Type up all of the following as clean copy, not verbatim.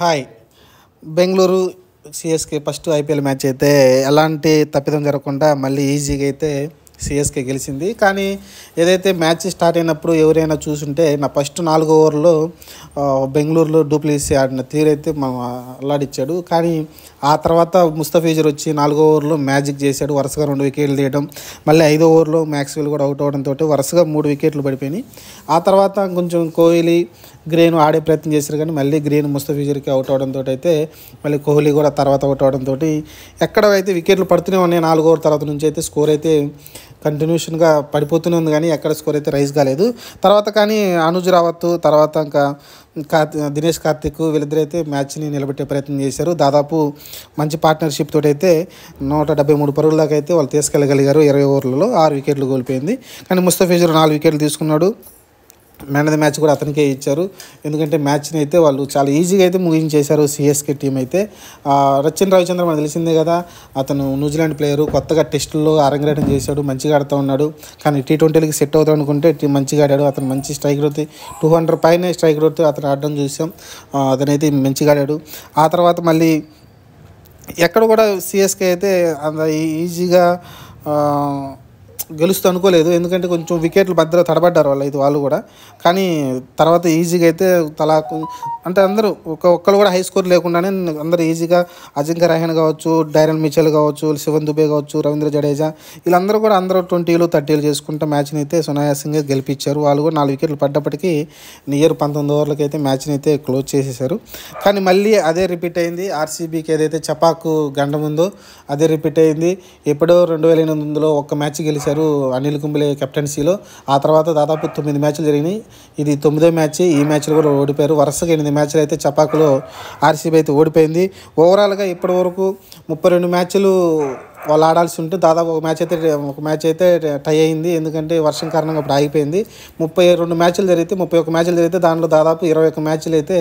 Hi. Bengaluru CSK first IPL match అయితే ఎలాంటి తప్పిదం జరగకుండా మళ్ళీ ఈజీగా అయితే సిఎస్కే గెలిచింది. కానీ ఏదైతే మ్యాచ్ స్టార్ట్ అయినప్పుడు ఎవరైనా చూసుంటే నా ఫస్ట్ 4 ఓవర్లో బెంగళూరులో డూప్లిసీ ఆడిన తీరైతే అల్లాడిచ్చాడు. కానీ ఆ తర్వాత ముస్తఫిజర్ వచ్చి 4 ఓవర్లో మ్యాజిక్ చేశాడు. వరుసగా 2 వికెట్లు తీయడం, మళ్ళీ 5 ఓవర్లో మ్యాక్స్వెల్ కూడా అవుట్ అవడంతో వరుసగా 3 వికెట్లు పడిపోయినాయి. ఆ తర్వాత కొంచెం కోహ్లీ గ్రీన్ ఆడే ప్రయత్నం చేశారు, కానీ మళ్ళీ గ్రీన్ ముస్తఫిజర్కి అవుట్ అవడంతో అయితే మళ్ళీ కోహ్లీ కూడా తర్వాత అవుట్ అవడంతో ఎక్కడైతే వికెట్లు పడుతూనే ఉన్నాయి. 4 ఓవర్ తర్వాత నుంచి అయితే స్కోర్ అయితే కంటిన్యూషన్గా పడిపోతూనే ఉంది, కానీ ఎక్కడ స్కోర్ అయితే రైజ్ కాలేదు. తర్వాత కానీ అనుజ్ రావత్, తర్వాత ఇంకా దినేష్ కార్తిక్ వీళ్ళిద్దరు అయితే మ్యాచ్ని నిలబెట్టే ప్రయత్నం చేశారు. దాదాపు మంచి పార్ట్నర్షిప్ తోటి అయితే 173 పరుగుల దాకా అయితే వాళ్ళు తీసుకెళ్ళగలిగారు. 20 ఓవర్లలో 6 వికెట్లు కోల్పోయింది. కానీ ముస్తఫిజర్ 4 వికెట్లు తీసుకున్నాడు. మ్యాన్ ఆఫ్ ద మ్యాచ్ కూడా అతనికే ఇచ్చారు. ఎందుకంటే మ్యాచ్ని అయితే వాళ్ళు చాలా ఈజీగా అయితే ముగించేశారు సిఎస్కే టీం అయితే. రచిన్ రవిచంద్ర మనకు తెలిసిందే కదా, అతను న్యూజిలాండ్ ప్లేయరు, కొత్తగా టెస్టుల్లో అరంగేటం చేశాడు, మంచిగా ఆడుతూ ఉన్నాడు. కానీ T20కి సెట్ అవుతాడు అనుకుంటే మంచిగా ఆడాడు. అతను మంచి స్ట్రైక్ రేట్ 200 పైనే స్ట్రైక్ రేట్ అతను ఆడడం చూసాం. అతనైతే మంచిగా ఆడాడు. ఆ తర్వాత మళ్ళీ ఎక్కడ కూడా సిఎస్కే అయితే అంత ఈజీగా గెలుస్తూ అనుకోలేదు. ఎందుకంటే కొంచెం వికెట్లు మధ్యలో తడబడ్డారు వాళ్ళు కూడా. కానీ తర్వాత ఈజీగా అయితే అంటే అందరూ ఒక్కరు కూడా హై స్కోర్ లేకుండానే అందరూ ఈజీగా అజింక్య రహానే కావచ్చు, డైరన్ మిచెల్ కావచ్చు, శివన్ దుబే కావచ్చు, రవీంద్ర జడేజా వీళ్ళందరూ కూడా అందరూ 20లు 30లు చేసుకుంటూ మ్యాచ్ని అయితే సునాయాసంగా గెలిపించారు. వాళ్ళు కూడా 4 వికెట్లు పడ్డప్పటికీ నియర్ 19 ఓవర్లకి అయితే మ్యాచ్ని అయితే క్లోజ్ చేసేసారు. కానీ మళ్ళీ అదే రిపీట్ అయింది. ఆర్సీబీకి ఏదైతే చపాకు గండం ఉందో అదే రిపీట్ అయింది. ఎప్పుడో 2008లో ఒక్క మ్యాచ్ గెలిచారు అనిల్ కుంబ్లే కెప్టెన్సీలో. ఆ తర్వాత దాదాపు 9 మ్యాచ్లు జరిగినాయి. ఇది 9వ మ్యాచ్. ఈ మ్యాచ్లో కూడా ఓడిపోయారు. వరుసగా 8 మ్యాచ్లు అయితే చపాకులో ఆర్సీబీ అయితే ఓడిపోయింది. ఓవరాల్గా ఇప్పటి వరకు 32 మ్యాచ్లు వాళ్ళు ఆడాల్సి ఉంటే దాదాపు ఒక మ్యాచ్ అయితే టై అయింది. ఎందుకంటే వర్షం కారణంగా ఇప్పుడు ఆగిపోయింది. 32 మ్యాచ్లు జరిగితే 31 మ్యాచ్లు జరిగితే దాంట్లో దాదాపు 21 మ్యాచ్లు అయితే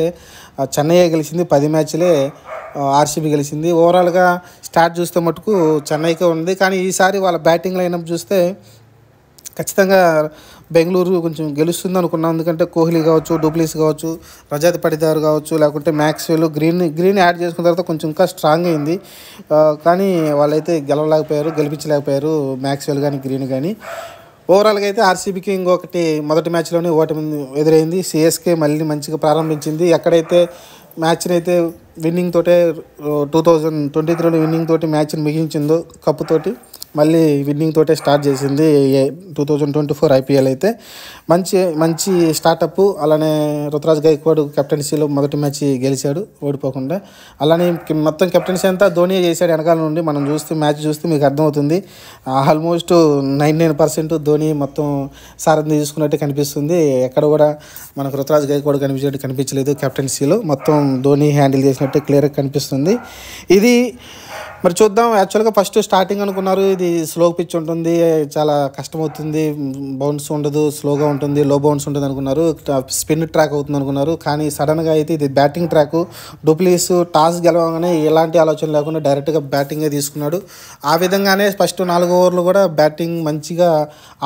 చెన్నై గెలిచింది. 10 మ్యాచ్లే ఆర్సీబీ గెలిచింది. ఓవరాల్గా స్టార్ట్ చూస్తే మటుకు చెన్నైకే ఉంది. కానీ ఈసారి వాళ్ళ బ్యాటింగ్ లైనప్ చూస్తే ఖచ్చితంగా బెంగళూరు కొంచెం గెలుస్తుంది అనుకున్నాం. ఎందుకంటే కోహ్లీ కావచ్చు, డూప్లిసీ కావచ్చు, రజత్ పటిదార్ కావచ్చు, లేకుంటే మ్యాక్స్వెల్, గ్రీన్ యాడ్ చేసుకున్న తర్వాత కొంచెం ఇంకా స్ట్రాంగ్ అయింది. కానీ వాళ్ళైతే గెలిపించలేకపోయారు మ్యాక్స్వెల్ కానీ గ్రీన్ కానీ. ఓవరాల్గా అయితే ఆర్సీబీకి ఇంకొకటి మొదటి మ్యాచ్లోనే ఓటమి ఎదురైంది. సిఎస్కే మళ్ళీ మంచిగా ప్రారంభించింది. ఎక్కడైతే మ్యాచ్ని అయితే విన్నింగ్ తోటే 2023లో విన్నింగ్ తోటి మ్యాచ్ని ముగించిందో కప్పుతోటి, మళ్ళీ విన్నింగ్ తోటే స్టార్ట్ చేసింది 2024 ఐపీఎల్ అయితే. మంచి స్టార్టప్. అలానే రుతురాజ్ గైక్వాడ్ కెప్టెన్సీలో మొదటి మ్యాచ్ గెలిచాడు ఓడిపోకుండా. అలానే మొత్తం కెప్టెన్సీ అంతా ధోని చేశాడు వెనకాల నుండి. మనం మ్యాచ్ చూస్తే మీకు అర్థమవుతుంది. ఆల్మోస్ట్ 99% ధోని మొత్తం సారథ్యం తీసుకున్నట్టు కనిపిస్తుంది. ఎక్కడ కూడా మనకు రుతురాజ్ గైక్వాడ్ కనిపించలేదు కెప్టెన్సీలో. మొత్తం ధోని హ్యాండిల్ చేసినట్టు క్లియర్గా కనిపిస్తుంది. ఇది మరి చూద్దాం. యాక్చువల్గా ఫస్ట్ స్టార్టింగ్ అనుకున్నారు ఇది స్లో పిచ్ ఉంటుంది, చాలా కష్టమవుతుంది, బౌన్స్ ఉండదు, స్లోగా ఉంటుంది, లో బౌన్స్ ఉంటుంది అనుకున్నారు. స్పిన్ ట్రాక్ అవుతుంది అనుకున్నారు. కానీ సడన్గా అయితే ఇది బ్యాటింగ్ ట్రాక్. డూప్లిసీ టాస్ గెలవగానే ఎలాంటి ఆలోచన లేకుండా డైరెక్ట్గా బ్యాటింగే తీసుకున్నాడు. ఆ విధంగానే ఫస్ట్ 4 ఓవర్లు కూడా బ్యాటింగ్ మంచిగా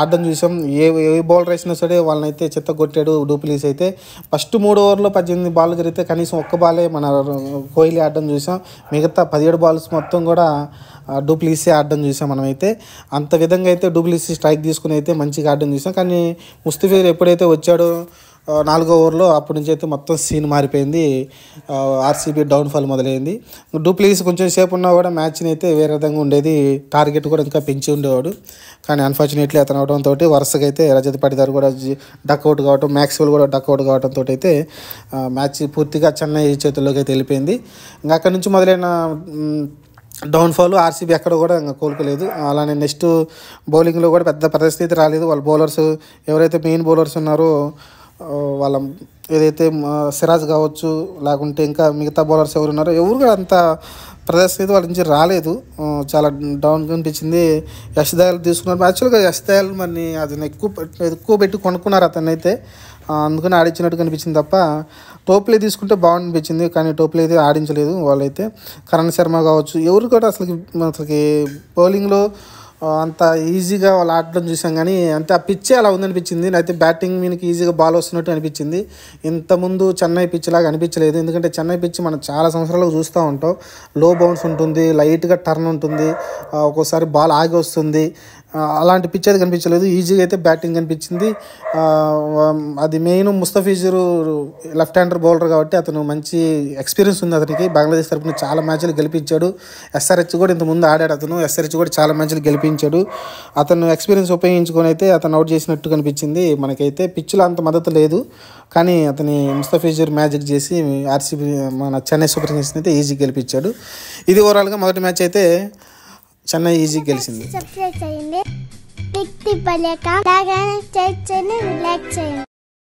ఆడడం చూసాం. ఏ బౌలర్ వేసినా సరే వాళ్ళని అయితే చెత్తగొట్టాడు డూప్లిసీ అయితే. ఫస్ట్ 3 ఓవర్లో 18 బాల్ జరిగితే కనీసం ఒక్క బాలే మన కోహ్లీ ఆడడం చూసాం. మిగతా 17 బాల్స్ మొత్తం కూడా డూప్లిసీ ఆడడం చూసాం మనమైతే. అంత విధంగా అయితే డూప్లిసీ స్ట్రైక్ తీసుకుని అయితే మంచిగా ఆడడం చూసాం. కానీ ముస్తఫిజర్ ఎప్పుడైతే వచ్చాడో 4వ ఓవర్లో అప్పటి నుంచి అయితే మొత్తం సీన్ మారిపోయింది. ఆర్సీబీ డౌన్ఫాల్ మొదలైంది. డూప్లిసీ కొంచెం సేపు ఉన్నా కూడా మ్యాచ్ని అయితే వేరే విధంగా ఉండేది. టార్గెట్ కూడా ఇంకా పెంచి ఉండేవాడు. కానీ అన్ఫార్చునేట్లీ అతను అవడంతో వరుసగా అయితే రజత్ పటిదార్ కూడా డక్అవుట్ కావడం, మ్యాక్స్వెల్ కూడా డక్అవుట్ కావడంతో అయితే మ్యాచ్ పూర్తిగా చెన్నై చేతుల్లోకి అయితే వెళ్ళిపోయింది. ఇంకా అక్కడి నుంచి మొదలైన డౌన్ఫాల్. ఆర్సీబీ ఎక్కడ కూడా ఇంకా కోలుకోలేదు. అలానే నెక్స్ట్ బౌలింగ్లో కూడా పెద్ద పరిస్థితి రాలేదు. వాళ్ళ బౌలర్స్ ఎవరైతే మెయిన్ బౌలర్స్ ఉన్నారో వాళ్ళ ఏదైతే సిరాజ్ కావచ్చు, లేకుంటే ఇంకా మిగతా బౌలర్స్ ఎవరు ఉన్నారో ఎవరు కూడా అంత ప్రదర్శన వాళ్ళ నుంచి రాలేదు. చాలా డౌన్ కనిపించింది. యష్ దయాల్ తీసుకున్నారు. యాక్చువల్గా యష్ దయాల్ మరి అతను ఎక్కువ పెట్టి కొనుక్కున్నారు అతన్ని అయితే. అందుకని ఆడించినట్టు కనిపించింది తప్ప టోప్లే తీసుకుంటే బాగుండిపించింది. కానీ టోప్లే అయితే ఆడించలేదు వాళ్ళైతే. కరణ్ శర్మ కావచ్చు ఎవరు కూడా అసలుకి బౌలింగ్లో అంత ఈజీగా వాళ్ళు ఆడడం చూసాం. కానీ అంటే ఆ పిచ్చే అలా ఉందనిపించింది. అయితే బ్యాటింగ్ మీదకి ఈజీగా బాల్ వస్తున్నట్టు అనిపించింది. ఇంతకుముందు చెన్నై పిచ్ లాగా అనిపించలేదు. ఎందుకంటే చెన్నై పిచ్ మనం చాలా సంవత్సరాలు చూస్తూ ఉంటాం. లో బౌన్స్ ఉంటుంది, లైట్గా టర్న్ ఉంటుంది, ఒక్కోసారి బాల్ ఆగి వస్తుంది. అలాంటి పిచ్ అయితే కనిపించలేదు. ఈజీగా అయితే బ్యాటింగ్ కనిపించింది. అది main Mustafizur left hander bowler కాబట్టి అతను మంచి ఎక్స్పీరియన్స్ ఉంది అతనికి. బంగ్లాదేశ్ తరఫున చాలా మ్యాచ్లు గెలిపించాడు. ఎస్ఆర్హెచ్ కూడా ఇంతకుముందు ఆడాడు అతను. ఎస్ఆర్హెచ్ కూడా చాలా మ్యాచ్లు గెలిపించాడు. అతను ఎక్స్పీరియన్స్ ఉపయోగించుకొని అయితే అతను అవుట్ చేసినట్టు కనిపించింది. మనకైతే పిచ్లో అంత మద్దతు లేదు, కానీ అతని ముస్తఫిజుర్ మ్యాజిక్ చేసి ఆర్సీబీ మన చెన్నై సూపర్ కింగ్స్ని అయితే ఈజీ గెలిపించాడు. ఇది ఓవరాల్గా మొదటి మ్యాచ్ అయితే చెన్నై ఈజీ గెలిచింది. సబ్స్క్రైబ్ చేయండి.